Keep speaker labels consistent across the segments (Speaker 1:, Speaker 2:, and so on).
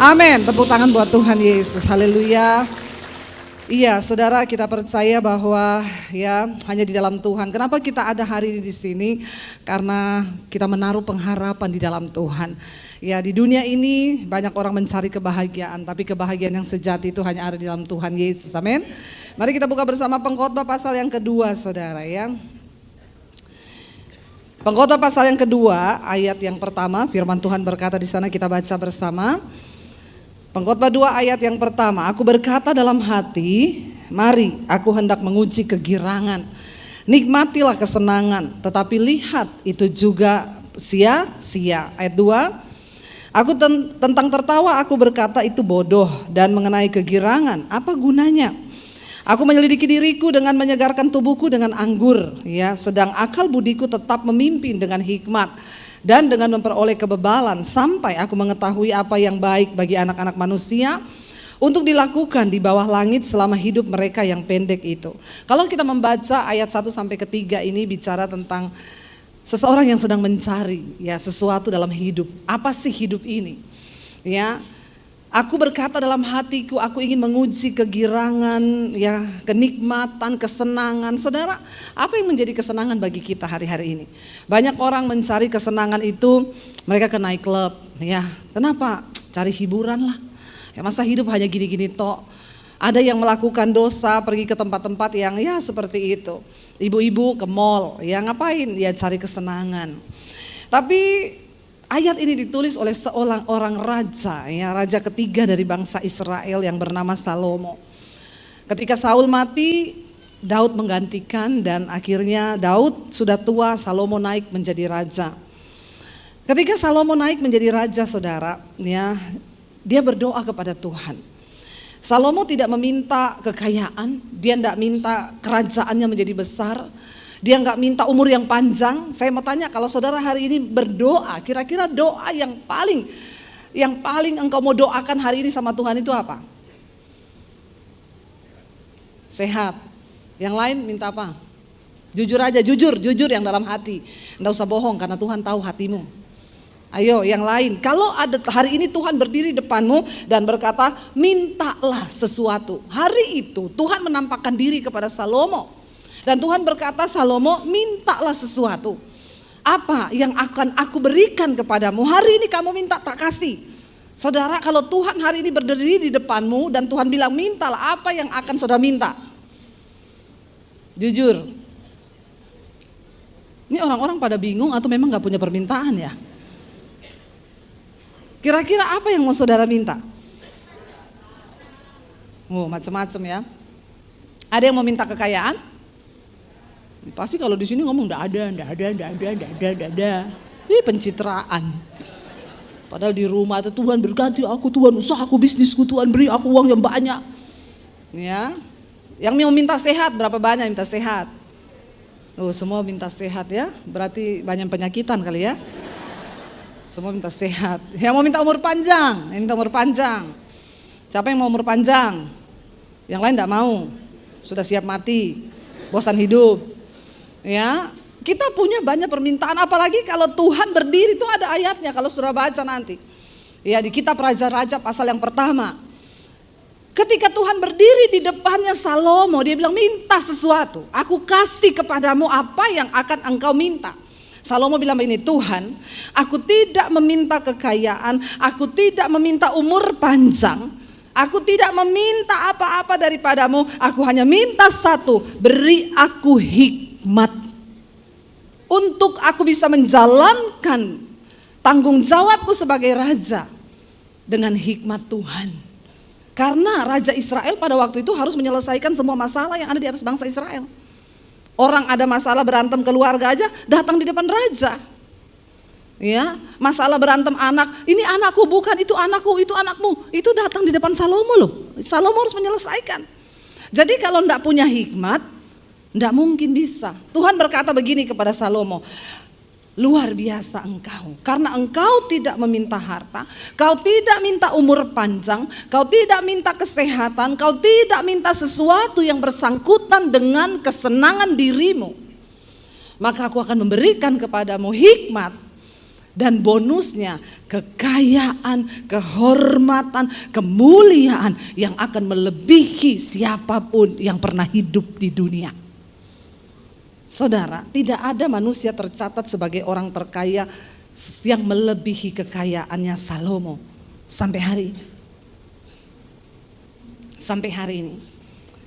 Speaker 1: Amin. Tepuk tangan buat Tuhan Yesus. Haleluya. Iya, saudara, kita percaya bahwa ya hanya di dalam Tuhan. Kenapa kita ada hari ini di sini? Karena kita menaruh pengharapan di dalam Tuhan. Ya, di dunia ini banyak orang mencari kebahagiaan, tapi kebahagiaan yang sejati itu hanya ada di dalam Tuhan Yesus. Amin. Mari kita buka bersama Pengkhotbah pasal yang kedua, saudara ya. Pengkhotbah pasal yang kedua, ayat yang pertama, firman Tuhan berkata di sana, kita baca bersama. Pengkhotbah 2 ayat yang pertama, aku berkata dalam hati, mari aku hendak menguji kegirangan, nikmatilah kesenangan, tetapi lihat itu juga sia-sia. Ayat 2, aku tentang tertawa aku berkata itu bodoh, dan mengenai kegirangan apa gunanya? Aku menyelidiki diriku dengan menyegarkan tubuhku dengan anggur, ya, sedang akal budiku tetap memimpin dengan hikmat dan dengan memperoleh kebebalan sampai aku mengetahui apa yang baik bagi anak-anak manusia untuk dilakukan di bawah langit selama hidup mereka yang pendek itu. Kalau kita membaca ayat 1 sampai ke 3 ini bicara tentang seseorang yang sedang mencari ya sesuatu dalam hidup. Apa sih hidup ini? Ya. Aku berkata dalam hatiku, aku ingin menguji kegirangan, ya, kenikmatan, kesenangan. Saudara, apa yang menjadi kesenangan bagi kita hari-hari ini? Banyak orang mencari kesenangan itu, mereka ke night club, ya. Kenapa? Cari hiburan lah. Ya, masa hidup hanya gini-gini tok. Ada yang melakukan dosa, pergi ke tempat-tempat yang ya seperti itu. Ibu-ibu ke mall, ya ngapain? Ya cari kesenangan. Tapi ayat ini ditulis oleh seorang orang raja, ya, raja ketiga dari bangsa Israel yang bernama Salomo. Ketika Saul mati, Daud menggantikan dan akhirnya Daud sudah tua, Salomo naik menjadi raja. Ketika Salomo naik menjadi raja, saudara, ya, dia berdoa kepada Tuhan. Salomo tidak meminta kekayaan, dia tidak minta kerajaannya menjadi besar. Dia nggak minta umur yang panjang. Saya mau tanya, kalau saudara hari ini berdoa, kira-kira doa yang paling engkau mau doakan hari ini sama Tuhan itu apa? Sehat. Yang lain minta apa? Jujur aja, jujur yang dalam hati. Nggak usah bohong karena Tuhan tahu hatimu. Ayo yang lain, kalau ada hari ini Tuhan berdiri depanmu dan berkata, mintalah sesuatu. Hari itu Tuhan menampakkan diri kepada Salomo. Dan Tuhan berkata, Salomo, mintalah sesuatu. Apa yang akan aku berikan kepadamu? Hari ini kamu minta, tak kasih. Saudara, kalau Tuhan hari ini berdiri di depanmu dan Tuhan bilang mintalah, apa yang akan saudara minta? Jujur. Ini orang-orang pada bingung atau memang gak punya permintaan ya? Kira-kira apa yang mau saudara minta? Oh, macam-macam ya. Ada yang mau minta kekayaan? Pasti kalau di sini ngomong ndak ada. Ini pencitraan. Padahal di rumah itu Tuhan berkati aku, Tuhan usahaku, bisnisku, Tuhan beri aku uang yang banyak. Ya. Yang mau minta sehat, berapa banyak minta sehat? Oh, semua minta sehat ya. Berarti banyak penyakitan kali ya. Semua minta sehat. Yang mau minta umur panjang, yang minta umur panjang. Siapa yang mau umur panjang? Yang lain enggak mau. Sudah siap mati. Bosan hidup. Ya, kita punya banyak permintaan, apalagi kalau Tuhan berdiri itu ada ayatnya kalau saudara baca nanti. Ya, di kitab Raja-Raja pasal yang pertama. Ketika Tuhan berdiri di depannya Salomo, dia bilang minta sesuatu, aku kasih kepadamu apa yang akan engkau minta. Salomo bilang begini, Tuhan, aku tidak meminta kekayaan, aku tidak meminta umur panjang, aku tidak meminta apa-apa daripadamu, aku hanya minta satu, beri aku hikmat untuk aku bisa menjalankan tanggung jawabku sebagai raja dengan hikmat Tuhan. Karena Raja Israel pada waktu itu harus menyelesaikan semua masalah yang ada di atas bangsa Israel. Orang ada masalah berantem keluarga aja datang di depan raja. Ya, masalah berantem anak, ini anakku bukan, itu anakku, itu anakmu, itu datang di depan Salomo loh. Salomo harus menyelesaikan. Jadi kalau enggak punya hikmat, tidak mungkin bisa. Tuhan berkata begini kepada Salomo, luar biasa engkau, karena engkau tidak meminta harta, kau tidak minta umur panjang, kau tidak minta kesehatan, kau tidak minta sesuatu yang bersangkutan dengan kesenangan dirimu. Maka aku akan memberikan kepadamu hikmat Dan bonusnya kekayaan, kehormatan, kemuliaan yang akan melebihi siapapun yang pernah hidup di dunia. Saudara, tidak ada manusia tercatat sebagai orang terkaya yang melebihi kekayaannya Salomo sampai hari ini. Sampai hari ini.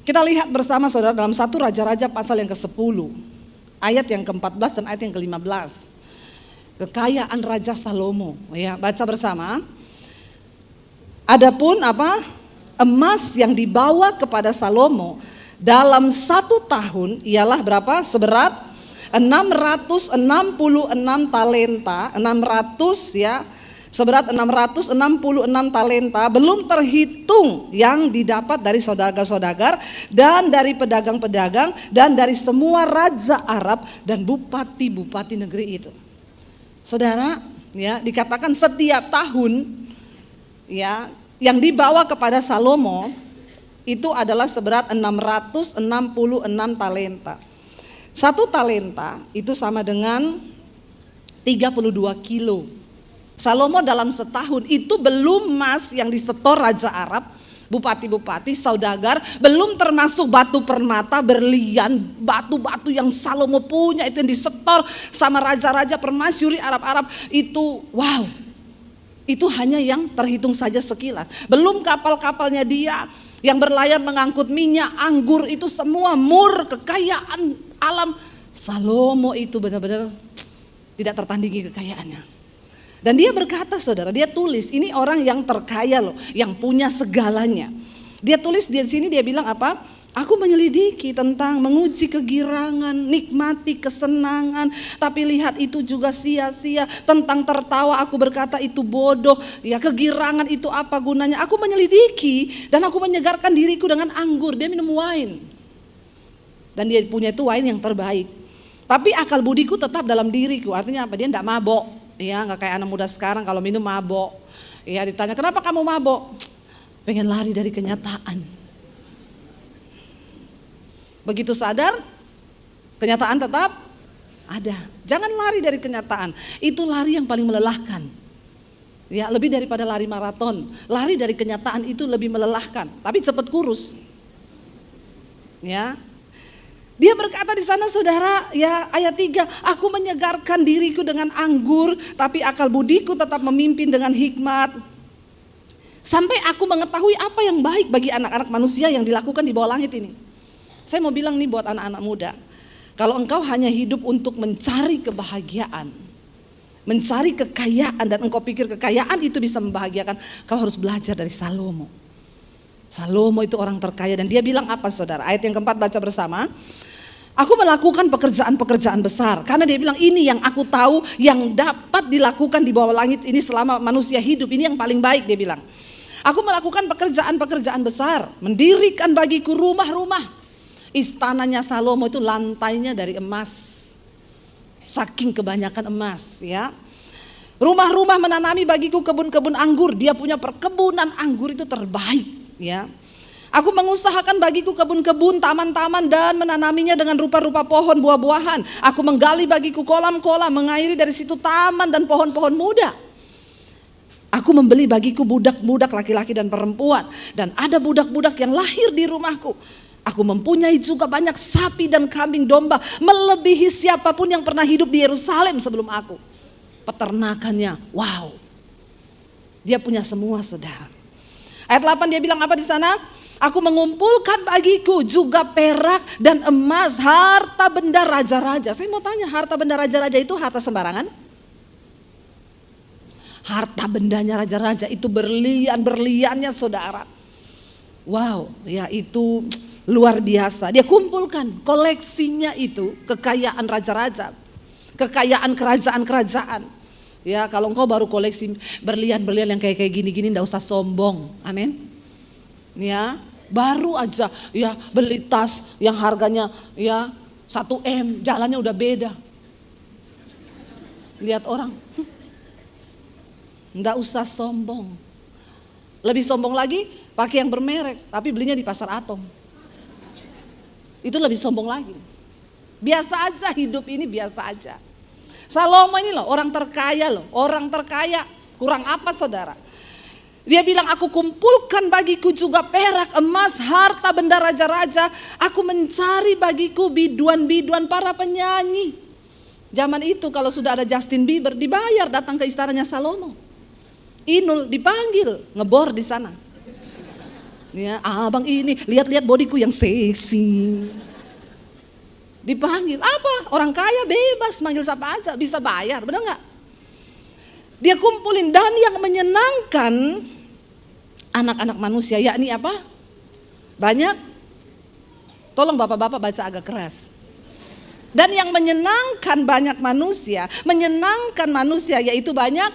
Speaker 1: Kita lihat bersama saudara dalam 1 Raja-Raja pasal yang ke-10, ayat yang ke-14 dan ayat yang ke-15. Kekayaan Raja Salomo, ya, baca bersama. Adapun emas yang dibawa kepada Salomo dalam 1 tahun ialah berapa? Seberat 666 talenta, 600 ya, seberat 666 talenta, belum terhitung yang didapat dari saudagar-saudagar dan dari pedagang-pedagang dan dari semua raja Arab dan bupati-bupati negeri itu. Saudara, ya, dikatakan setiap tahun ya yang dibawa kepada Salomo itu adalah seberat 666 talenta. 1 talenta itu sama dengan 32 kilo. Salomo dalam setahun itu belum emas yang disetor raja Arab, bupati-bupati, saudagar, belum termasuk batu permata, berlian, batu-batu yang Salomo punya itu yang disetor sama raja-raja permasyuri Arab-Arab itu, wow. Itu hanya yang terhitung saja sekilas. Belum kapal-kapalnya dia yang berlayar mengangkut minyak, anggur, itu semua kekayaan alam. Salomo itu benar-benar tidak tertandingi kekayaannya. Dan dia berkata saudara, dia tulis, ini orang yang terkaya loh, yang punya segalanya. Dia tulis di sini, dia bilang apa? Aku menyelidiki tentang menguji kegirangan, nikmati kesenangan, tapi lihat itu juga sia-sia. Tentang tertawa aku berkata itu bodoh, ya kegirangan itu apa gunanya? Aku menyelidiki dan aku menyegarkan diriku dengan anggur. Dia minum wine. Dan dia punya itu wine yang terbaik. Tapi akal budiku tetap dalam diriku, artinya apa? Dia tidak mabok. Ya, nggak kayak anak muda sekarang kalau minum mabok. Ya, ditanya kenapa kamu mabok? Pengen lari dari kenyataan. Begitu sadar, kenyataan tetap ada. Jangan lari dari kenyataan. Itu lari yang paling melelahkan. Ya, lebih daripada lari maraton. Lari dari kenyataan itu lebih melelahkan, tapi cepat kurus. Ya. Dia berkata di sana saudara, ya ayat 3, aku menyegarkan diriku dengan anggur, tapi akal budiku tetap memimpin dengan hikmat. Sampai aku mengetahui apa yang baik bagi anak-anak manusia yang dilakukan di bawah langit ini. Saya mau bilang nih buat anak-anak muda, kalau engkau hanya hidup untuk mencari kebahagiaan, mencari kekayaan dan engkau pikir kekayaan itu bisa membahagiakan, kau harus belajar dari Salomo. Salomo itu orang terkaya dan dia bilang apa saudara? Ayat yang keempat baca bersama. Aku melakukan pekerjaan-pekerjaan besar karena dia bilang ini yang aku tahu yang dapat dilakukan di bawah langit ini selama manusia hidup, ini yang paling baik dia bilang. Aku melakukan pekerjaan-pekerjaan besar, mendirikan bagiku rumah-rumah. Istananya Salomo itu lantainya dari emas. Saking kebanyakan emas ya. Rumah-rumah menanami bagiku kebun-kebun anggur, dia punya perkebunan anggur itu terbaik ya. Aku mengusahakan bagiku kebun-kebun, taman-taman dan menanaminya dengan rupa-rupa pohon buah-buahan. Aku menggali bagiku kolam-kolam, mengairi dari situ taman dan pohon-pohon muda. Aku membeli bagiku budak-budak laki-laki dan perempuan. Dan ada budak-budak yang lahir di rumahku. Aku mempunyai juga banyak sapi dan kambing domba, melebihi siapapun yang pernah hidup di Yerusalem sebelum aku. Peternakannya, wow. Dia punya semua saudara. Ayat 8 dia bilang apa di sana? Aku mengumpulkan bagiku juga perak dan emas, harta benda raja-raja. Saya mau tanya, harta benda raja-raja itu harta sembarangan? Harta bendanya raja-raja itu berlian-berliannya saudara. Wow, ya itu luar biasa. Dia kumpulkan koleksinya itu, kekayaan raja-raja, kekayaan kerajaan-kerajaan. Ya kalau engkau baru koleksi berlian-berlian yang kayak gini-gini, enggak usah sombong, amin. Ya baru aja ya beli tas yang harganya ya 1 M, jalannya udah beda. Lihat orang, enggak usah sombong. Lebih sombong lagi pakai yang bermerek tapi belinya di pasar Atom. Itu lebih sombong lagi. Biasa aja hidup ini, biasa aja. Salomo ini loh orang terkaya loh, orang terkaya. Kurang apa saudara? Dia bilang, aku kumpulkan bagiku juga perak, emas, harta, benda raja-raja. Aku mencari bagiku biduan-biduan para penyanyi. Zaman itu kalau sudah ada Justin Bieber, dibayar datang ke istananya Salomo. Inul dipanggil, ngebor di sana. Ya, abang ini, lihat-lihat bodiku yang seksi. Dipanggil, apa? Orang kaya bebas, manggil siapa aja, bisa bayar, benar nggak? Dia kumpulin, dan yang menyenangkan anak-anak manusia, yakni apa? Banyak. Tolong bapak-bapak baca agak keras. Dan yang menyenangkan banyak manusia, menyenangkan manusia yaitu banyak.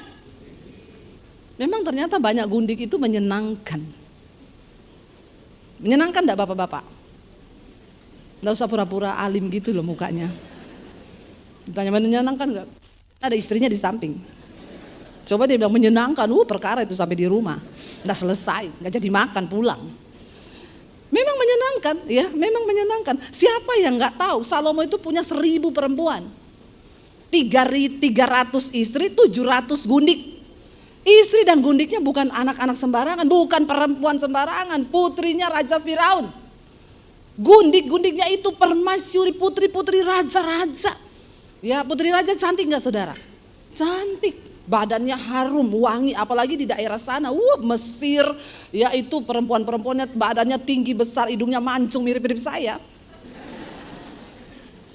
Speaker 1: Memang ternyata banyak gundik itu menyenangkan. Menyenangkan enggak bapak-bapak? Enggak usah pura-pura alim gitu loh mukanya. Ditanya menyenangkan enggak? Ada istrinya di samping. Coba dia bilang menyenangkan, perkara itu sampai di rumah. Enggak selesai, enggak jadi makan pulang. Memang menyenangkan, ya, memang menyenangkan. Siapa yang enggak tahu Salomo itu punya 1.000 perempuan. 300 istri, 700 gundik. Istri dan gundiknya bukan anak-anak sembarangan, bukan perempuan sembarangan, putrinya Raja Firaun. Gundik-gundiknya itu permaisuri, putri-putri raja-raja. Ya, putri raja cantik enggak saudara? Cantik. Badannya harum, wangi, apalagi di daerah sana, Mesir, ya itu perempuan-perempuannya badannya tinggi besar, hidungnya mancung mirip-mirip saya.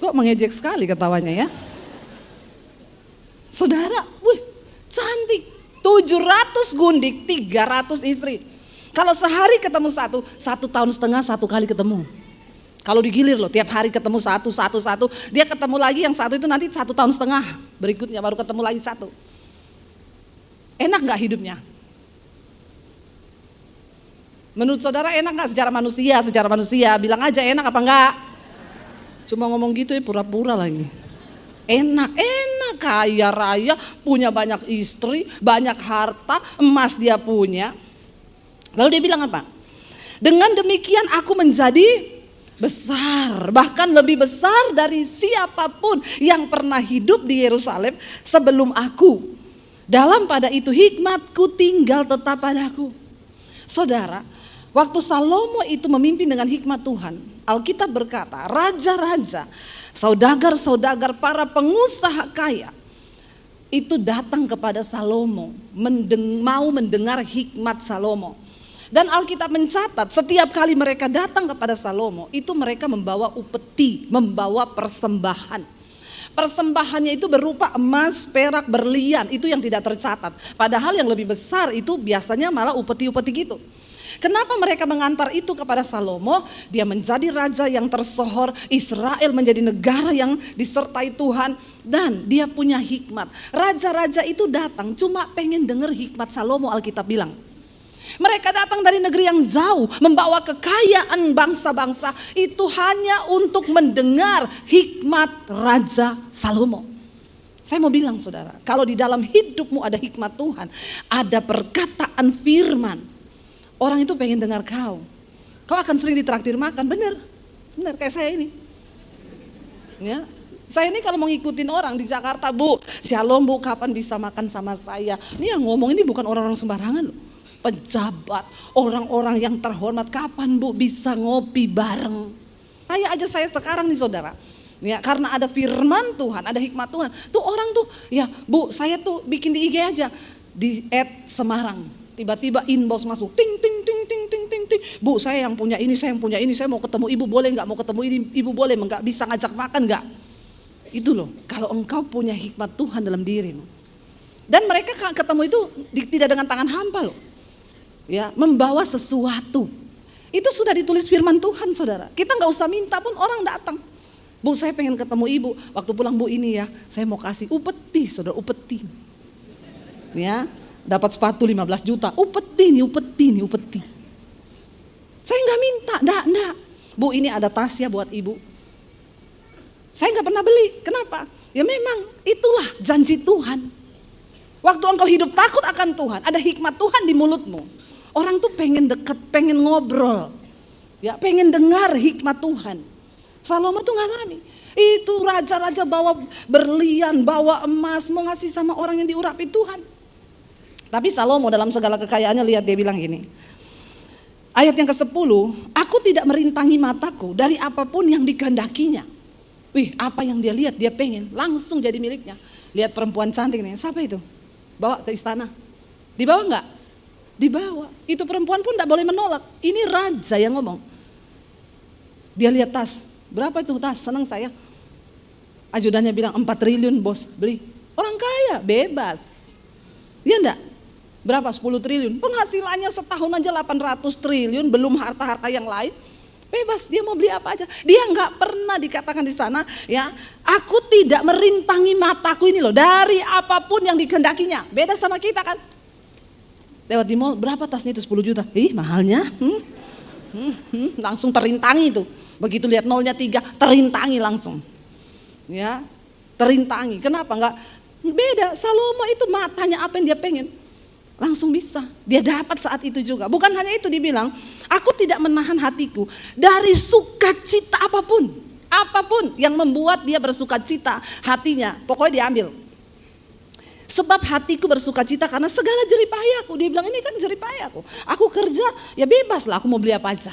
Speaker 1: Kok mengejek sekali ketawanya ya? Saudara, cantik, 700 gundik, 300 istri. Kalau sehari ketemu satu tahun setengah 1 kali ketemu. Kalau digilir loh, tiap hari ketemu satu, dia ketemu lagi yang satu itu nanti 1 tahun setengah, berikutnya baru ketemu lagi satu. Enak gak hidupnya? Menurut saudara enak gak secara manusia? Secara manusia, bilang aja enak apa enggak? Cuma ngomong gitu ya pura-pura lagi. Enak, kaya raya, punya banyak istri, banyak harta, emas dia punya. Lalu dia bilang apa? Dengan demikian aku menjadi besar, bahkan lebih besar dari siapapun yang pernah hidup di Yerusalem sebelum aku. Dalam pada itu hikmatku tinggal tetap padaku. Saudara, waktu Salomo itu memimpin dengan hikmat Tuhan, Alkitab berkata, raja-raja, saudagar-saudagar, para pengusaha kaya itu datang kepada Salomo, mau mendengar hikmat Salomo. Dan Alkitab mencatat setiap kali mereka datang kepada Salomo, itu mereka membawa upeti, membawa persembahan. Persembahannya itu berupa emas, perak, berlian, itu yang tidak tercatat. Padahal yang lebih besar itu biasanya malah upeti-upeti gitu. Kenapa mereka mengantar itu kepada Salomo? Dia menjadi raja yang tersohor, Israel menjadi negara yang disertai Tuhan, dan dia punya hikmat. Raja-raja itu datang cuma pengen dengar hikmat Salomo, Alkitab bilang. Mereka datang dari negeri yang jauh, membawa kekayaan bangsa-bangsa, itu hanya untuk mendengar hikmat Raja Salomo. Saya mau bilang saudara, kalau di dalam hidupmu ada hikmat Tuhan, ada perkataan firman, orang itu pengen dengar kau. Kau akan sering ditraktir makan, benar kayak saya ini. Ya, saya ini kalau mau ngikutin orang di Jakarta, Bu, shalom Bu, kapan bisa makan sama saya? Ini yang ngomong ini bukan orang-orang sembarangan loh. Pejabat, orang-orang yang terhormat, kapan Bu bisa ngopi bareng? Saya sekarang nih saudara, ya karena ada firman Tuhan, ada hikmat Tuhan. Tuh orang tuh, ya Bu saya tuh bikin di IG aja, di @Semarang. Tiba-tiba inbox masuk, ting. Bu saya yang punya ini, saya mau ketemu ibu boleh nggak? Mau ketemu ini ibu boleh nggak? Bisa ngajak makan nggak? Itu loh, kalau engkau punya hikmat Tuhan dalam dirimu. Dan mereka ketemu itu tidak dengan tangan hampa loh. Ya, membawa sesuatu. Itu sudah ditulis firman Tuhan saudara. Kita nggak usah minta pun orang datang. Bu saya pengen ketemu ibu. Waktu pulang Bu ini ya, saya mau kasih upeti saudara, upeti. Ya, dapat sepatu 15 juta. Upeti nih. Saya nggak minta, enggak. Bu ini ada tas ya buat ibu. Saya nggak pernah beli. Kenapa? Ya memang itulah janji Tuhan. Waktu engkau hidup takut akan Tuhan, ada hikmat Tuhan di mulutmu. Orang tuh pengen deket, pengen ngobrol, ya pengen dengar hikmat Tuhan. Salomo tuh ngalami. Itu raja-raja bawa berlian, bawa emas, mau ngasih sama orang yang diurapi Tuhan. Tapi Salomo dalam segala kekayaannya, lihat dia bilang gini. Ayat yang ke-10, aku tidak merintangi mataku dari apapun yang dikehendakinya. Wih, apa yang dia lihat, dia pengen, langsung jadi miliknya. Lihat perempuan cantik nih, siapa itu? Bawa ke istana. Dibawa enggak? Dibawa. Itu perempuan pun tidak boleh menolak. Ini raja yang ngomong. Dia lihat tas. Berapa itu tas? Senang saya. Ajudannya bilang 4 triliun bos, beli. Orang kaya, bebas. Iya enggak? Berapa? 10 triliun. Penghasilannya setahun aja 800 triliun, belum harta-harta yang lain. Bebas, dia mau beli apa aja. Dia enggak pernah dikatakan di sana, ya, aku tidak merintangi mataku ini loh, dari apapun yang dikehendakinya. Beda sama kita kan. Lewat di mall, berapa tasnya itu? 10 juta. Ih, mahalnya. Langsung terintangi itu. Begitu lihat nolnya 3, terintangi langsung. Ya, terintangi. Kenapa enggak? Beda, Salomo itu matanya apa yang dia pengen, langsung bisa. Dia dapat saat itu juga. Bukan hanya itu, dibilang, aku tidak menahan hatiku dari sukacita apapun. Apapun yang membuat dia bersukacita hatinya, pokoknya diambil. Sebab hatiku bersukacita karena segala jeripayaku. Dia bilang, ini kan jeripayaku. Aku kerja, ya bebaslah aku mau beli apa aja.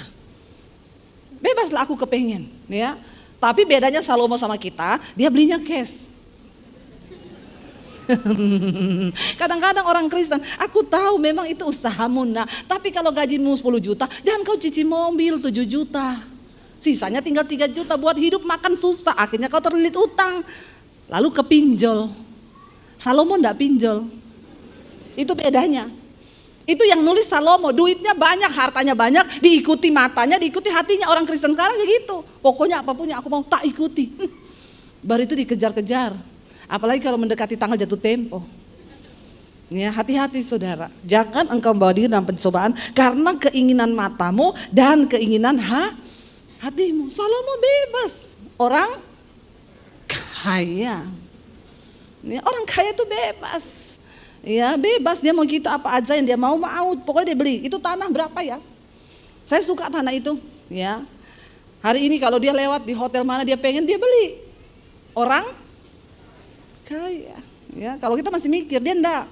Speaker 1: Bebaslah aku kepengen, ya. Tapi bedanya Salomo sama kita, dia belinya cash. Kadang-kadang orang Kristen, aku tahu memang itu usahamu, nah, tapi kalau gajimu 10 juta, jangan kau cuci mobil 7 juta. Sisanya tinggal 3 juta buat hidup, makan susah, akhirnya kau terlilit utang. Lalu kepinjol. Salomo enggak pinjol. Itu bedanya. Itu yang nulis Salomo, duitnya banyak, hartanya banyak, diikuti matanya, diikuti hatinya. Orang Kristen sekarang kayak gitu. Pokoknya apapun yang aku mau tak ikuti. Baru itu dikejar-kejar. Apalagi kalau mendekati tanggal jatuh tempo. Ya, hati-hati saudara. Jangan engkau membawa diri dalam pencobaan karena keinginan matamu dan keinginan hatimu. Salomo bebas. Orang kaya. Ya, orang kaya itu bebas. Ya, bebas, dia mau gitu apa aja yang dia mau, pokoknya dia beli. Itu tanah berapa ya? Saya suka tanah itu, ya. Hari ini kalau dia lewat di hotel mana dia pengen, dia beli. Orang kaya, ya. Kalau kita masih mikir, dia enggak.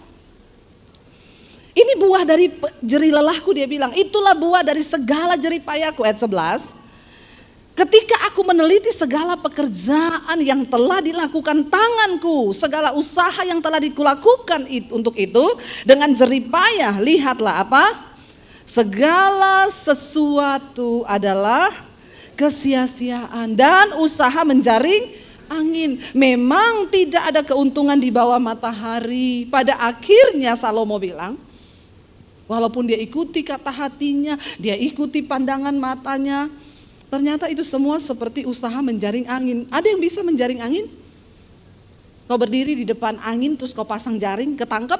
Speaker 1: Ini buah dari jerih lelahku, dia bilang. Itulah buah dari segala jerih payahku, ayat 11. Ketika aku meneliti segala pekerjaan yang telah dilakukan tanganku, segala usaha yang telah dikulakukan untuk itu dengan jerih payah, lihatlah apa? Segala sesuatu adalah kesia-siaan dan usaha menjaring angin. Memang tidak ada keuntungan di bawah matahari. Pada akhirnya Salomo bilang, walaupun dia ikuti kata hatinya, dia ikuti pandangan matanya, ternyata itu semua seperti usaha menjaring angin. Ada yang bisa menjaring angin? Kau berdiri di depan angin terus kau pasang jaring, ketangkep?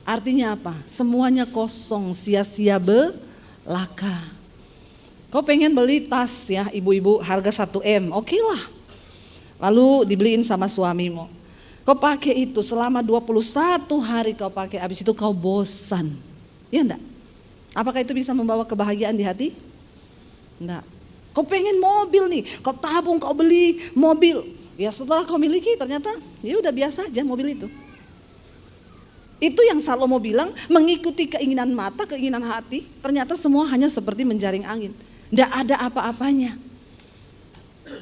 Speaker 1: Artinya apa? Semuanya kosong, sia-sia belaka. Kau pengen beli tas ya ibu-ibu harga 1 M, oke lah. Lalu dibeliin sama suamimu. Kau pakai itu selama 21 hari kau pakai, habis itu kau bosan. Ya enggak? Apakah itu bisa membawa kebahagiaan di hati? Enggak. Kau pengen mobil nih, kau tabung, kau beli mobil. Ya setelah kau miliki ternyata ya udah biasa aja mobil itu. Itu yang Salomo bilang, mengikuti keinginan mata, keinginan hati, ternyata semua hanya seperti menjaring angin. Enggak ada apa-apanya.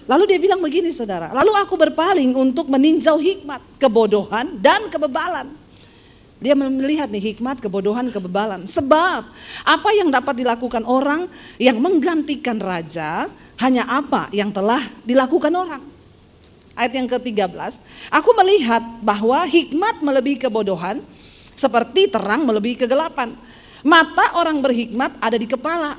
Speaker 1: Lalu dia bilang begini saudara, lalu aku berpaling untuk meninjau hikmat, kebodohan dan kebebalan. Dia melihat nih hikmat, kebodohan, kebebalan. Sebab apa yang dapat dilakukan orang yang menggantikan raja, hanya apa yang telah dilakukan orang. Ayat yang ke-13, aku melihat bahwa hikmat melebihi kebodohan, seperti terang melebihi kegelapan. Mata orang berhikmat ada di kepala,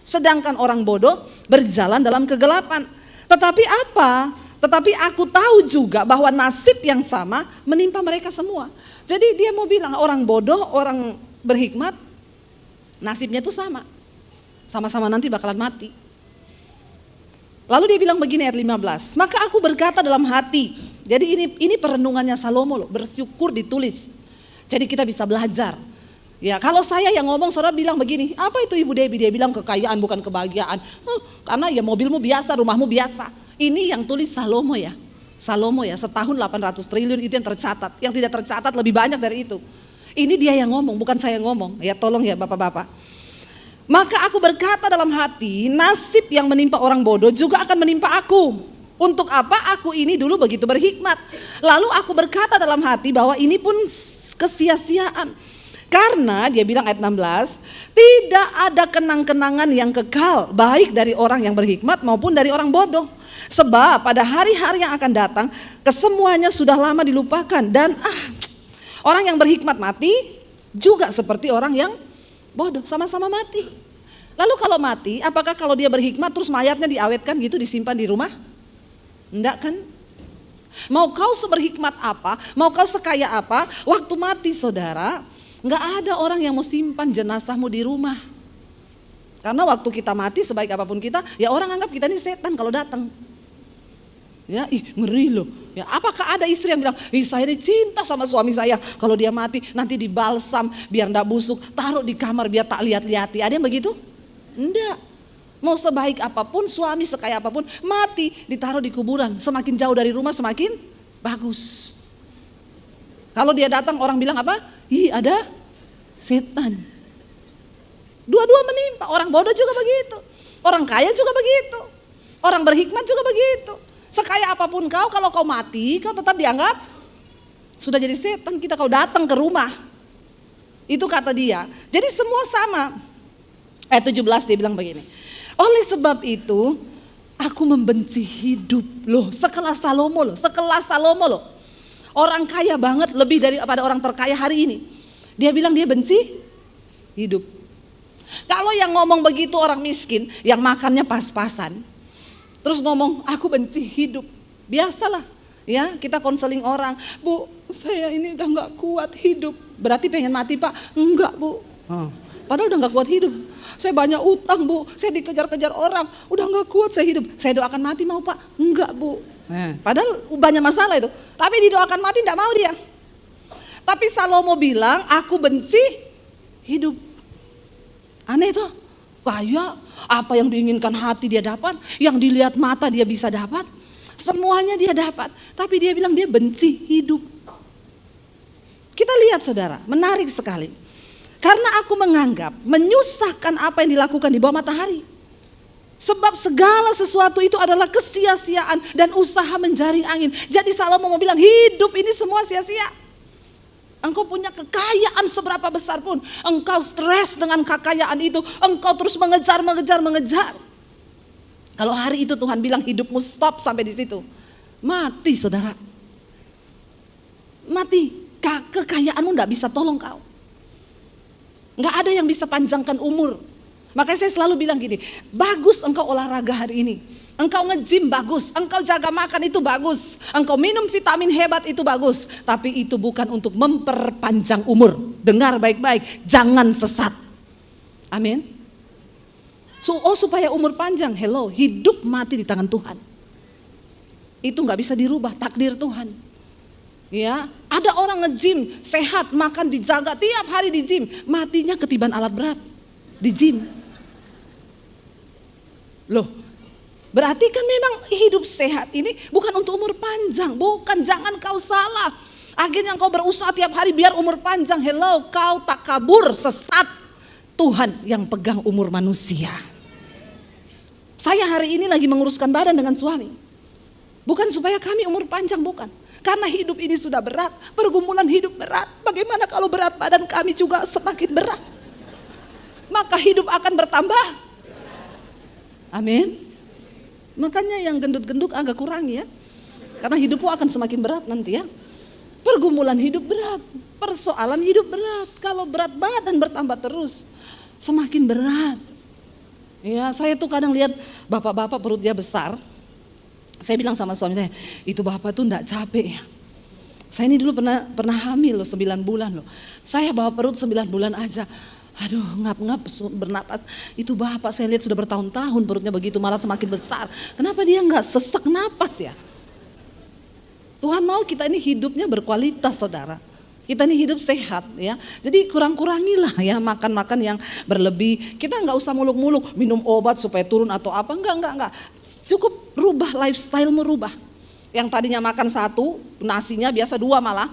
Speaker 1: sedangkan orang bodoh berjalan dalam kegelapan. Tetapi apa? Tetapi aku tahu juga bahwa nasib yang sama menimpa mereka semua. Jadi dia mau bilang orang bodoh, orang berhikmat, nasibnya itu sama. Sama-sama nanti bakalan mati. Lalu dia bilang begini ayat 15, maka aku berkata dalam hati. Jadi ini perenungannya Salomo loh, bersyukur ditulis. Jadi kita bisa belajar. Ya kalau saya yang ngomong, saudara bilang begini, apa itu Ibu Debbie? Dia bilang kekayaan bukan kebahagiaan. Karena ya mobilmu biasa, rumahmu biasa. Ini yang tulis Salomo ya. Salomo ya, setahun 800 triliun itu yang tercatat. Yang tidak tercatat lebih banyak dari itu. Ini dia yang ngomong, bukan saya ngomong. Ya tolong ya bapak-bapak. Maka aku berkata dalam hati, nasib yang menimpa orang bodoh juga akan menimpa aku. Untuk apa? Aku ini dulu begitu berhikmat. Lalu aku berkata dalam hati bahwa ini pun kesia-siaan. Karena dia bilang ayat 16, tidak ada kenang-kenangan yang kekal, baik dari orang yang berhikmat maupun dari orang bodoh. Sebab pada hari-hari yang akan datang, kesemuanya sudah lama dilupakan. Dan orang yang berhikmat mati juga seperti orang yang bodoh, sama-sama mati. Lalu kalau mati, apakah kalau dia berhikmat terus mayatnya diawetkan gitu, disimpan di rumah? Enggak kan? Mau kau seberhikmat apa, mau kau sekaya apa, waktu mati saudara, enggak ada orang yang mau simpan jenazahmu di rumah. Karena waktu kita mati sebaik apapun kita, ya orang anggap kita ini setan kalau datang. Ya, ngeri loh. Ya, apakah ada istri yang bilang, saya ini cinta sama suami saya, kalau dia mati nanti dibalsam biar enggak busuk, taruh di kamar biar tak lihat-lihati. Ada yang begitu? Enggak. Mau sebaik apapun, suami sekaya apapun, mati ditaruh di kuburan. Semakin jauh dari rumah semakin bagus. Kalau dia datang orang bilang apa? Ada setan. Dua-dua menimpa, orang bodoh juga begitu, orang kaya juga begitu, orang berhikmat juga begitu. Sekaya apapun kau, kalau kau mati, kau tetap dianggap sudah jadi setan. Kita kalau datang ke rumah, itu kata dia. Jadi semua sama. Ayat 17 dia bilang begini. Oleh sebab itu, aku membenci hidup loh. Sekelas Salomo loh, sekelas Salomo loh. Orang kaya banget, lebih daripada orang terkaya hari ini. Dia bilang dia benci hidup. Kalau yang ngomong begitu orang miskin, yang makannya pas-pasan, terus ngomong aku benci hidup, biasalah ya, kita konseling orang, Bu saya ini udah gak kuat hidup. Berarti pengen mati Pak? Enggak Bu. Padahal udah gak kuat hidup. Saya banyak utang Bu, saya dikejar-kejar orang, udah gak kuat saya hidup. Saya doakan mati mau Pak? Enggak Bu. Padahal banyak masalah itu, tapi didoakan mati gak mau dia. Tapi Salomo bilang aku benci hidup. Aneh tuh. Kaya, apa yang diinginkan hati dia dapat, yang dilihat mata dia bisa dapat, semuanya dia dapat. Tapi dia bilang dia benci hidup. Kita lihat saudara, menarik sekali. Karena aku menganggap menyusahkan apa yang dilakukan di bawah matahari. Sebab segala sesuatu itu adalah kesia-siaan dan usaha menjaring angin. Jadi Salomo mau bilang hidup ini semua sia-sia. Engkau punya kekayaan seberapa besar pun, engkau stres dengan kekayaan itu, engkau terus mengejar. Kalau hari itu Tuhan bilang hidupmu stop sampai di situ, mati saudara. Mati, kekayaanmu gak bisa tolong kau. Gak ada yang bisa panjangkan umur. Makanya saya selalu bilang gini, bagus engkau olahraga hari ini. Engkau nge-gym bagus, engkau jaga makan itu bagus, engkau minum vitamin hebat itu bagus. Tapi itu bukan untuk memperpanjang umur. Dengar baik-baik, jangan sesat. Amin. Supaya umur panjang, hidup mati di tangan Tuhan. Itu gak bisa dirubah, takdir Tuhan. Ya, ada orang nge-gym, sehat, makan dijaga, tiap hari di gym, matinya ketiban alat berat di gym. Loh, berarti kan memang hidup sehat ini bukan untuk umur panjang, bukan, jangan kau salah. Akhirnya kau berusaha tiap hari biar umur panjang, kau tak kabur, sesat. Tuhan yang pegang umur manusia. Saya hari ini lagi menguruskan badan dengan suami. Bukan supaya kami umur panjang, bukan. Karena hidup ini sudah berat, pergumulan hidup berat. Bagaimana kalau berat badan kami juga semakin berat? Maka hidup akan bertambah. Amin. Makanya yang gendut-gendut agak kurangi ya. Karena hidupmu akan semakin berat nanti ya. Pergumulan hidup berat, persoalan hidup berat. Kalau berat badan bertambah terus, semakin berat. Ya, saya tuh kadang lihat bapak-bapak perutnya besar. Saya bilang sama suami saya, itu bapak tuh enggak capek ya. Saya ini dulu pernah hamil loh 9 bulan loh. Saya bawa perut 9 bulan aja. Aduh, ngap-ngap bernapas. Itu bapak saya lihat sudah bertahun-tahun perutnya begitu, malah semakin besar. Kenapa dia enggak sesek napas ya? Tuhan mau kita ini hidupnya berkualitas saudara. Kita ini hidup sehat ya. Jadi kurang-kurangilah ya makan-makan yang berlebih. Kita nggak usah muluk-muluk minum obat supaya turun atau apa. Enggak. Cukup rubah lifestyle, merubah. Yang tadinya makan satu, nasinya biasa dua malah.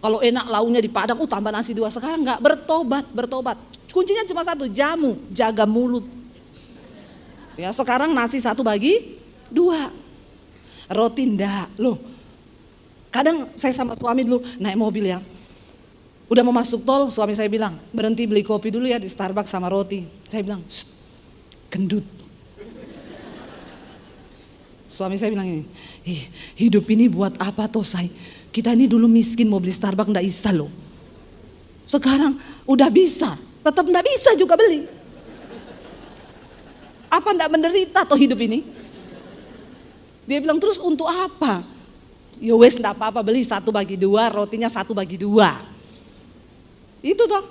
Speaker 1: Kalau enak launya di Padang, tambah nasi dua. Sekarang enggak, bertobat. Kuncinya cuma satu, jamu, jaga mulut. Ya sekarang nasi 1/2, roti enggak. Loh, kadang saya sama suami dulu naik mobil ya. Udah mau masuk tol, suami saya bilang, berhenti beli kopi dulu ya di Starbucks sama roti. Saya bilang, gendut. Suami saya bilang ini, hidup ini buat apa toh say? Kita ini dulu miskin mau beli Starbucks nggak bisa loh. Sekarang udah bisa, tetap nggak bisa juga beli. Apa nggak menderita toh hidup ini? Dia bilang terus untuk apa? Ya wes nggak apa-apa beli 1/2, rotinya 1/2. Itu toh,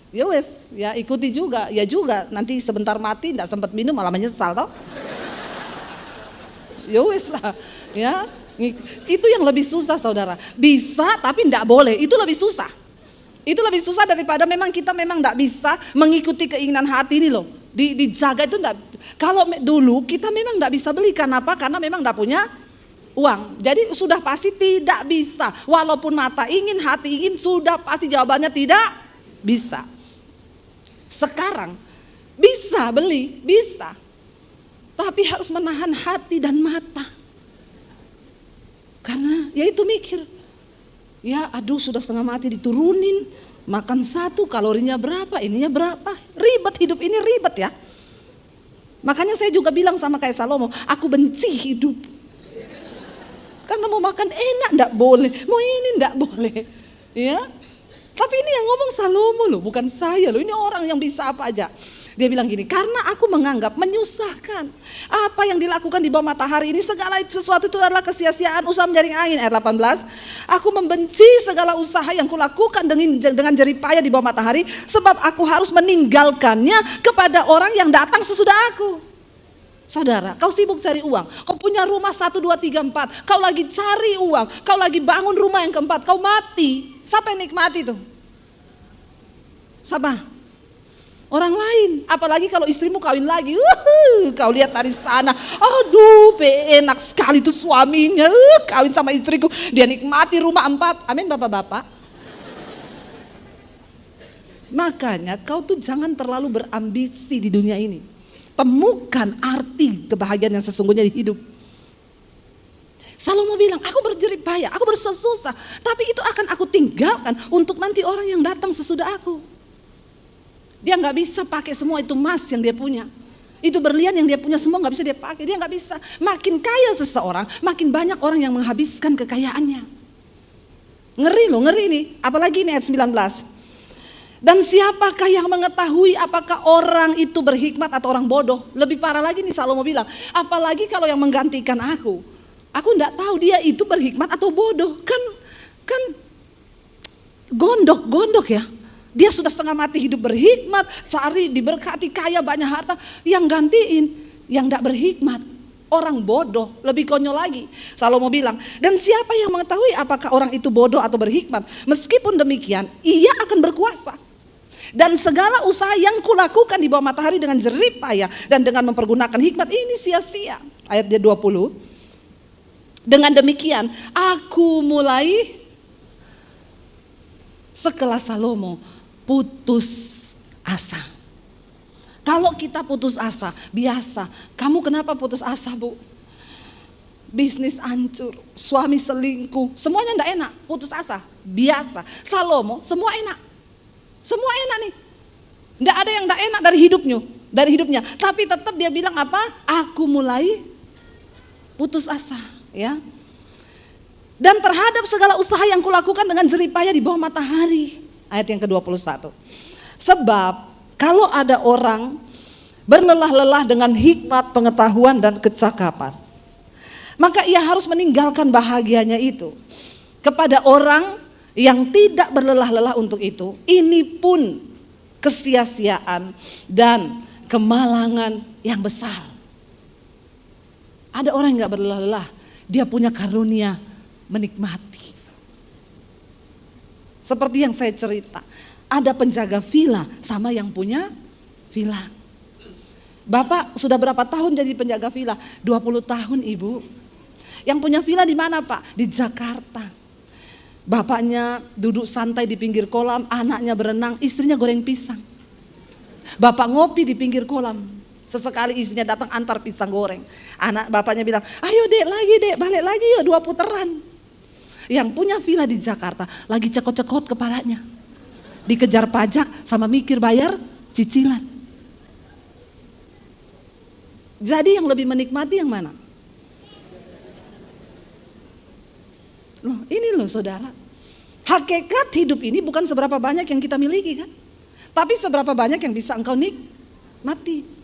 Speaker 1: ya wes, ya ikuti juga, ya juga nanti sebentar mati nggak sempat minum malah menyesal toh. Ya wes lah, ya itu yang lebih susah saudara. Bisa tapi nggak boleh, itu lebih susah. Itu lebih susah daripada kita memang nggak bisa mengikuti keinginan hati ini loh. Dijaga itu enggak. Kalau dulu kita memang nggak bisa beli, karena apa? Karena memang nggak punya uang. Jadi sudah pasti tidak bisa. Walaupun mata ingin, hati ingin, sudah pasti jawabannya tidak bisa. Sekarang bisa beli, bisa. Tapi harus menahan hati dan mata. Karena ya itu mikir. Ya aduh sudah setengah mati diturunin. Makan 1 kalorinya berapa, ininya berapa. Ribet hidup ini, ribet ya. Makanya saya juga bilang sama kayak Salomo, aku benci hidup. Karena mau makan enak enggak boleh, mau ini enggak boleh. Ya. Tapi ini yang ngomong Salomo loh, bukan saya loh. Ini orang yang bisa apa aja. Dia bilang gini, karena aku menganggap menyusahkan apa yang dilakukan di bawah matahari ini, segala sesuatu itu adalah kesia-siaan, usaha menjaring angin. Ayat 18, aku membenci segala usaha yang kulakukan dengan jerih payah di bawah matahari, sebab aku harus meninggalkannya kepada orang yang datang sesudah aku. Saudara, kau sibuk cari uang, kau punya rumah 1, 2, 3, 4, kau lagi cari uang, kau lagi bangun rumah yang keempat, kau mati. Siapa yang nikmati itu? Siapa? Orang lain. Apalagi kalau istrimu kawin lagi, kau lihat dari sana, aduh enak sekali tuh suaminya, kawin sama istriku, dia nikmati rumah 4. Amin bapak-bapak. Makanya kau tuh jangan terlalu berambisi di dunia ini. Temukan arti kebahagiaan yang sesungguhnya di hidup. Salomo bilang, aku berjerih payah, aku bersusah, tapi itu akan aku tinggalkan untuk nanti orang yang datang sesudah aku. Dia nggak bisa pakai semua itu emas yang dia punya. Itu berlian yang dia punya semua nggak bisa dia pakai. Dia nggak bisa. Makin kaya seseorang, makin banyak orang yang menghabiskan kekayaannya. Ngeri loh, ngeri nih. Apalagi ini ayat 19. Dan siapakah yang mengetahui apakah orang itu berhikmat atau orang bodoh? Lebih parah lagi nih Salomo bilang, apalagi kalau yang menggantikan aku. Aku enggak tahu dia itu berhikmat atau bodoh. Kan gondok ya. Dia sudah setengah mati hidup berhikmat, cari diberkati kaya banyak harta, yang gantiin yang enggak berhikmat. Orang bodoh, lebih konyol lagi. Salomo bilang, dan siapa yang mengetahui apakah orang itu bodoh atau berhikmat? Meskipun demikian, ia akan berkuasa. Dan segala usaha yang kulakukan di bawah matahari dengan jerih payah dan dengan mempergunakan hikmat ini sia-sia. Ayat 20. Dengan demikian, aku mulai sekelas Salomo putus asa. Kalau kita putus asa, biasa. Kamu kenapa putus asa, Bu? Bisnis hancur, suami selingkuh, semuanya enggak enak, putus asa, biasa. Salomo, semua enak. Semua enak nih. Enggak ada yang enggak enak dari hidupnya. Tapi tetap dia bilang apa? Aku mulai putus asa, ya. Dan terhadap segala usaha yang kulakukan dengan jerih payah di bawah matahari. Ayat yang ke-21. Sebab kalau ada orang berlelah-lelah dengan hikmat, pengetahuan dan kecakapan, maka ia harus meninggalkan bahagianya itu kepada orang yang tidak berlelah-lelah untuk itu. Ini pun kesia-siaan dan kemalangan yang besar. Ada orang yang gak berlelah-lelah, dia punya karunia menikmati. Seperti yang saya cerita, ada penjaga villa sama yang punya villa. Bapak sudah berapa tahun jadi penjaga villa? 20 tahun Ibu. Yang punya villa di mana Pak? Di Jakarta. Bapaknya duduk santai di pinggir kolam, anaknya berenang, istrinya goreng pisang. Bapak ngopi di pinggir kolam. Sesekali istrinya datang antar pisang goreng. Bapaknya bilang, ayo dek lagi dek, balik lagi yuk 2 putaran. Yang punya villa di Jakarta lagi cekot-cekot kepalanya. Dikejar pajak sama mikir bayar cicilan. Jadi yang lebih menikmati yang mana? Loh, ini loh saudara. Hakikat hidup ini bukan seberapa banyak yang kita miliki kan? Tapi seberapa banyak yang bisa engkau nikmati.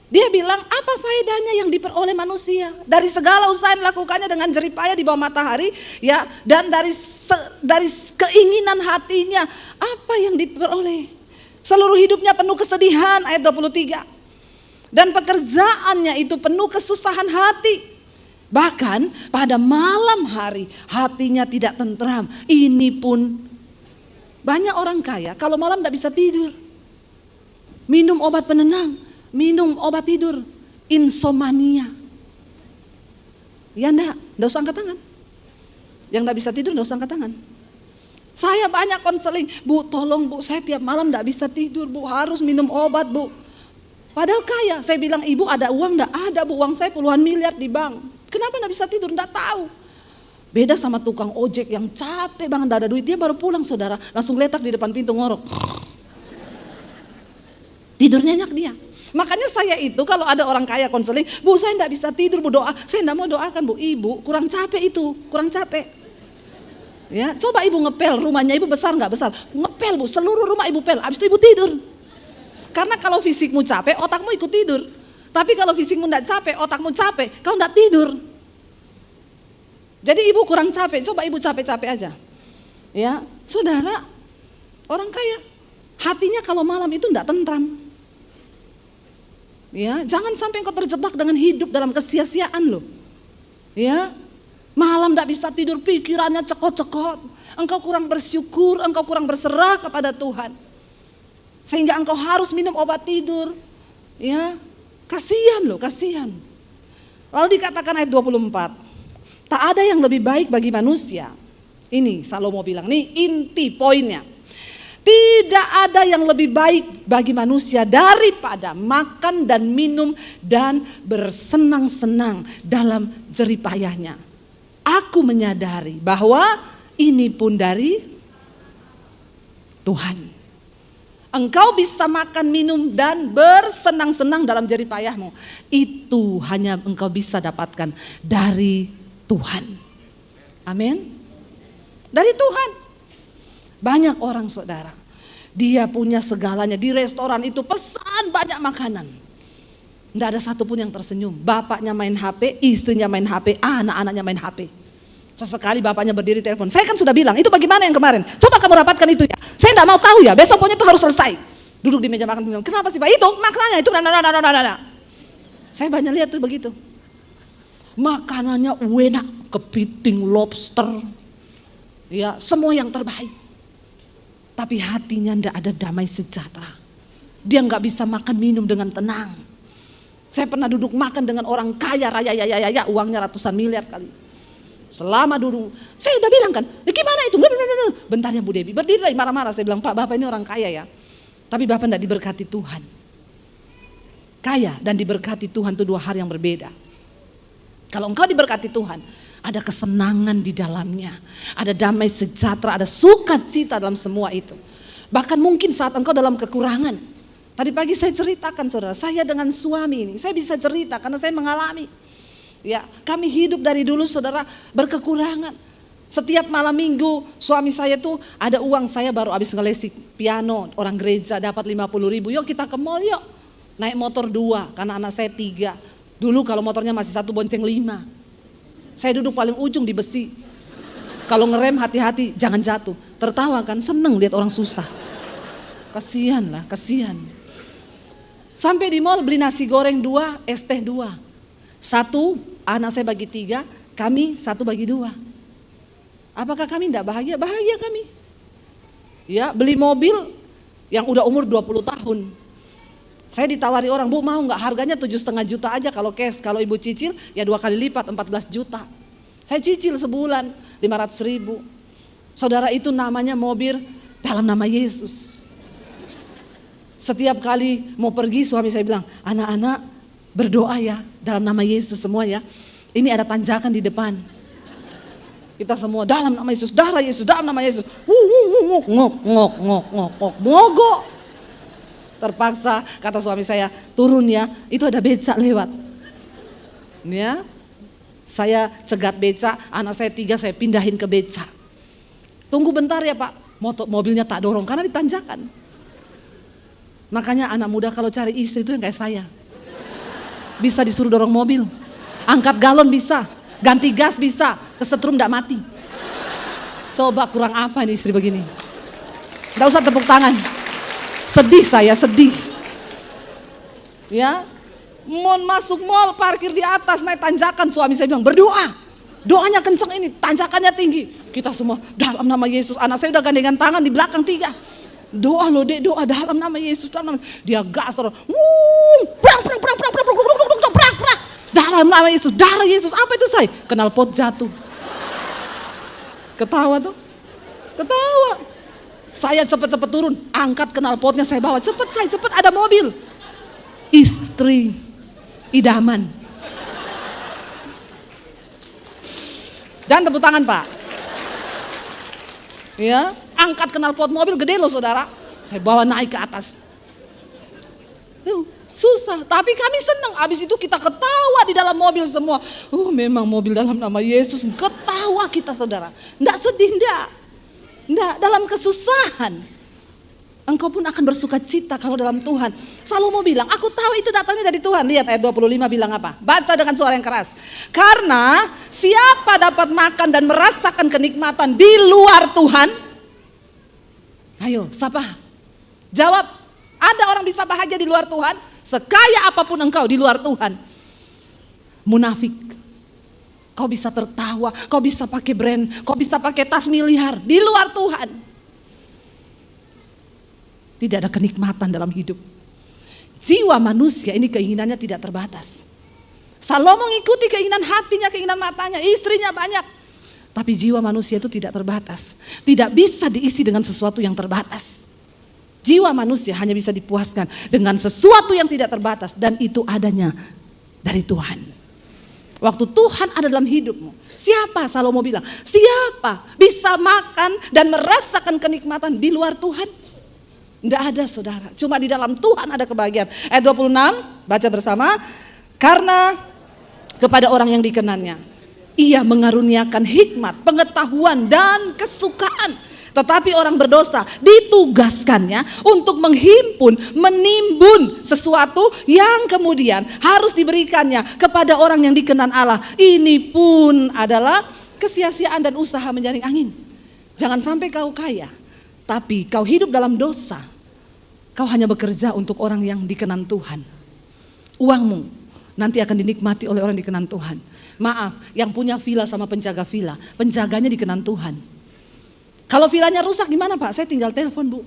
Speaker 1: Dia bilang, apa faedahnya yang diperoleh manusia dari segala usaha yang dilakukannya dengan jerih payah di bawah matahari, ya, dan dari keinginan hatinya, apa yang diperoleh? Seluruh hidupnya penuh kesedihan, ayat 23. Dan pekerjaannya itu penuh kesusahan hati. Bahkan pada malam hari hatinya tidak tentram. Ini pun banyak orang kaya kalau malam tidak bisa tidur. Minum obat penenang, minum obat tidur, insomnia. Ya enggak usah angkat tangan. Yang enggak bisa tidur enggak usah angkat tangan. Saya banyak konseling, Bu tolong Bu, saya tiap malam enggak bisa tidur Bu, harus minum obat Bu. Padahal kaya, saya bilang ibu ada uang enggak? Ada Bu, uang saya puluhan miliar di bank. Kenapa enggak bisa tidur? Enggak tahu. Beda sama tukang ojek yang capek banget enggak ada duit, dia baru pulang saudara, langsung letak di depan pintu ngorok. Tidur nyenyak dia. Makanya saya itu kalau ada orang kaya konseling, Bu saya enggak bisa tidur Bu, doa. Saya enggak mau doakan Bu, ibu kurang capek itu, kurang capek. Ya, coba ibu ngepel, rumahnya ibu besar enggak besar? Ngepel Bu, seluruh rumah ibu pel, habis itu ibu tidur. Karena kalau fisikmu capek, otakmu ikut tidur. Tapi kalau fisikmu enggak capek, otakmu capek, kau enggak tidur. Jadi ibu kurang capek, coba ibu capek-capek aja. Ya, saudara, orang kaya, hatinya kalau malam itu enggak tentram. Ya, jangan sampai engkau terjebak dengan hidup dalam kesia-siaan loh. Ya, malam enggak bisa tidur, pikirannya cekot-cekot. Engkau kurang bersyukur, engkau kurang berserah kepada Tuhan. Sehingga engkau harus minum obat tidur. Ya, kasihan loh, kasihan. Lalu dikatakan ayat 24, tak ada yang lebih baik bagi manusia. Ini Salomo bilang, nih inti poinnya. Tidak ada yang lebih baik bagi manusia daripada makan dan minum dan bersenang-senang dalam jerih payahnya. Aku menyadari bahwa ini pun dari Tuhan. Engkau bisa makan, minum dan bersenang-senang dalam jerih payahmu. Itu hanya engkau bisa dapatkan dari Tuhan. Amin. Dari Tuhan. Banyak orang saudara, dia punya segalanya, di restoran itu pesan banyak makanan. Tidak ada satupun yang tersenyum. Bapaknya main HP, istrinya main HP, anak-anaknya main HP. Sesekali bapaknya berdiri telepon, saya kan sudah bilang, itu bagaimana yang kemarin? Coba kamu rapatkan itu ya. Saya tidak mau tahu ya, besok pokoknya itu harus selesai. Duduk di meja makan, bilang, kenapa sih Pak? Itu makanannya, itu Saya banyak lihat tuh begitu. Makanannya enak, kepiting, lobster, ya semua yang terbaik. Tapi hatinya tidak ada damai sejahtera. Dia nggak bisa makan minum dengan tenang. Saya pernah duduk makan dengan orang kaya raya, ya, uangnya ratusan miliar kali. Selama duduk, saya udah bilang kan, gimana itu? Bentarnya Bu Devi berdiri lagi marah-marah. Saya bilang, Pak, Bapak ini orang kaya ya. Tapi Bapak tidak diberkati Tuhan. Kaya dan diberkati Tuhan itu dua hal yang berbeda. Kalau engkau diberkati Tuhan, ada kesenangan di dalamnya, ada damai sejahtera, ada sukacita dalam semua itu. Bahkan mungkin saat engkau dalam kekurangan. Tadi pagi saya ceritakan saudara, saya dengan suami ini, saya bisa cerita karena saya mengalami. Ya, kami hidup dari dulu saudara berkekurangan. Setiap malam minggu suami saya tuh ada uang, saya baru habis ngelesi piano, orang gereja dapat 50.000, yuk kita ke mall yuk. Naik motor 2, karena anak saya 3. Dulu kalau motornya masih 1 bonceng 5. Saya duduk paling ujung di besi. Kalau ngerem hati-hati jangan jatuh. Tertawa kan, seneng lihat orang susah. Kasihan lah, kasihan. Sampai di mall beli nasi goreng 2, es teh 2. 1, anak saya bagi 3, kami 1 bagi 2. Apakah kami tidak bahagia? Bahagia kami. Ya, beli mobil yang udah umur 20 tahun. Saya ditawari orang, Bu mau nggak, harganya 7,5 juta aja kalau cash, kalau ibu cicil ya 2 kali lipat 14 juta. Saya cicil sebulan 500.000. Saudara, itu namanya mobil dalam nama Yesus. Setiap kali mau pergi suami saya bilang, anak-anak berdoa ya dalam nama Yesus semua ya. Ini ada tanjakan di depan. Kita semua dalam nama Yesus, darah Yesus, dalam nama Yesus. Mogok. Terpaksa kata suami saya, turun ya, itu ada becak lewat. Ya, saya cegat becak, anak saya 3 saya pindahin ke becak. Tunggu bentar ya Pak, mobilnya tak dorong karena ditanjakan. Makanya anak muda kalau cari istri itu yang kayak saya. Bisa disuruh dorong mobil, angkat galon bisa, ganti gas bisa, kesetrum gak mati. Coba kurang apa nih istri begini? Gak usah tepuk tangan. Sedih saya, sedih. Ya, mau masuk mall, parkir di atas, naik tanjakan, suami saya bilang berdoa. Doanya kenceng ini, tanjakannya tinggi. Kita semua dalam nama Yesus. Anak saya udah gandengan tangan di belakang 3. Doa loh dek, doa dalam nama Yesus. Dia gas terus. Dalam nama Yesus, darah Yesus. Apa itu saya? Knalpot jatuh. Ketawa tuh. Ketawa. Saya cepet-cepet turun, angkat knalpotnya saya bawa. Cepet ada mobil. Istri idaman. Dan tepuk tangan Pak. Ya, angkat knalpot mobil gede loh saudara. Saya bawa naik ke atas. Tuh, susah, tapi kami senang. Abis itu kita ketawa di dalam mobil semua. Memang mobil dalam nama Yesus. Ketawa kita saudara. Nggak sedih, nggak. Dalam kesusahan. Engkau pun akan bersuka cita kalau dalam Tuhan. Salomo bilang, aku tahu itu datangnya dari Tuhan. Lihat ayat 25 bilang apa? Baca dengan suara yang keras. Karena siapa dapat makan dan merasakan kenikmatan di luar Tuhan? Ayo, siapa? Jawab, ada orang bisa bahagia di luar Tuhan? Sekaya apapun engkau di luar Tuhan. Munafik. Kau bisa tertawa, kau bisa pakai brand, kau bisa pakai tas miliar di luar Tuhan. Tidak ada kenikmatan dalam hidup. Jiwa manusia ini keinginannya tidak terbatas. Salomo mengikuti keinginan hatinya, keinginan matanya, istrinya banyak. Tapi jiwa manusia itu tidak terbatas. Tidak bisa diisi dengan sesuatu yang terbatas. Jiwa manusia hanya bisa dipuaskan dengan sesuatu yang tidak terbatas. Dan itu adanya dari Tuhan. Waktu Tuhan ada dalam hidupmu. Siapa Salomo bilang? Siapa bisa makan dan merasakan kenikmatan di luar Tuhan? Tidak ada saudara, cuma di dalam Tuhan ada kebahagiaan. Ayat 26, baca bersama. Karena kepada orang yang dikenannya, Ia mengaruniakan hikmat, pengetahuan dan kesukaan. Tetapi orang berdosa ditugaskannya untuk menghimpun, menimbun sesuatu yang kemudian harus diberikannya kepada orang yang dikenan Allah. Ini pun adalah kesia-siaan dan usaha menjaring angin. Jangan sampai kau kaya, tapi kau hidup dalam dosa. Kau hanya bekerja untuk orang yang dikenan Tuhan. Uangmu nanti akan dinikmati oleh orang dikenan Tuhan. Maaf, yang punya villa sama penjaga villa, penjaganya dikenan Tuhan. Kalau villanya rusak gimana Pak? Saya tinggal telepon Bu.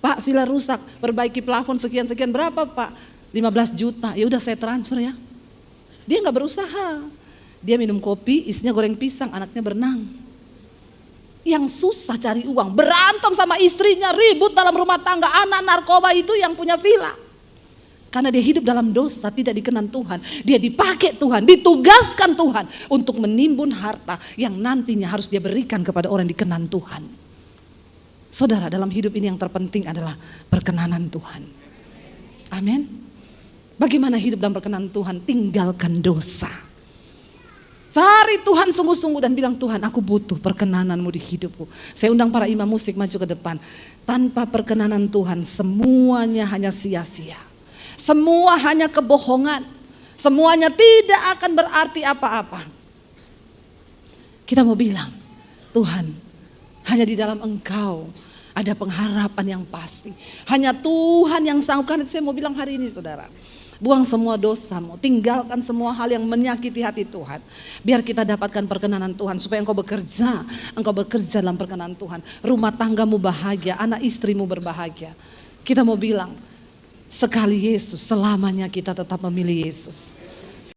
Speaker 1: Pak, villa rusak, perbaiki plafon sekian-sekian, berapa Pak? 15 juta, ya udah saya transfer ya. Dia gak berusaha. Dia minum kopi, isinya goreng pisang, anaknya berenang. Yang susah cari uang, berantem sama istrinya, ribut dalam rumah tangga, anak narkoba itu yang punya villa. Karena dia hidup dalam dosa, tidak dikenan Tuhan. Dia dipakai Tuhan, ditugaskan Tuhan untuk menimbun harta yang nantinya harus dia berikan kepada orang yang dikenan Tuhan. Saudara, dalam hidup ini yang terpenting adalah perkenanan Tuhan. Amin. Bagaimana hidup dalam perkenanan Tuhan? Tinggalkan dosa. Cari Tuhan sungguh-sungguh dan bilang, Tuhan aku butuh perkenananmu di hidupku. Saya undang para imam musik maju ke depan. Tanpa perkenanan Tuhan semuanya hanya sia-sia. Semua hanya kebohongan. Semuanya tidak akan berarti apa-apa. Kita mau bilang, Tuhan hanya di dalam Engkau ada pengharapan yang pasti. Hanya Tuhan yang sanggup. Karena saya mau bilang hari ini saudara, buang semua dosamu, tinggalkan semua hal yang menyakiti hati Tuhan. Biar kita dapatkan perkenanan Tuhan, supaya engkau bekerja dalam perkenanan Tuhan. Rumah tanggamu bahagia, anak istrimu berbahagia. Kita mau bilang, sekali Yesus, selamanya kita tetap memilih Yesus.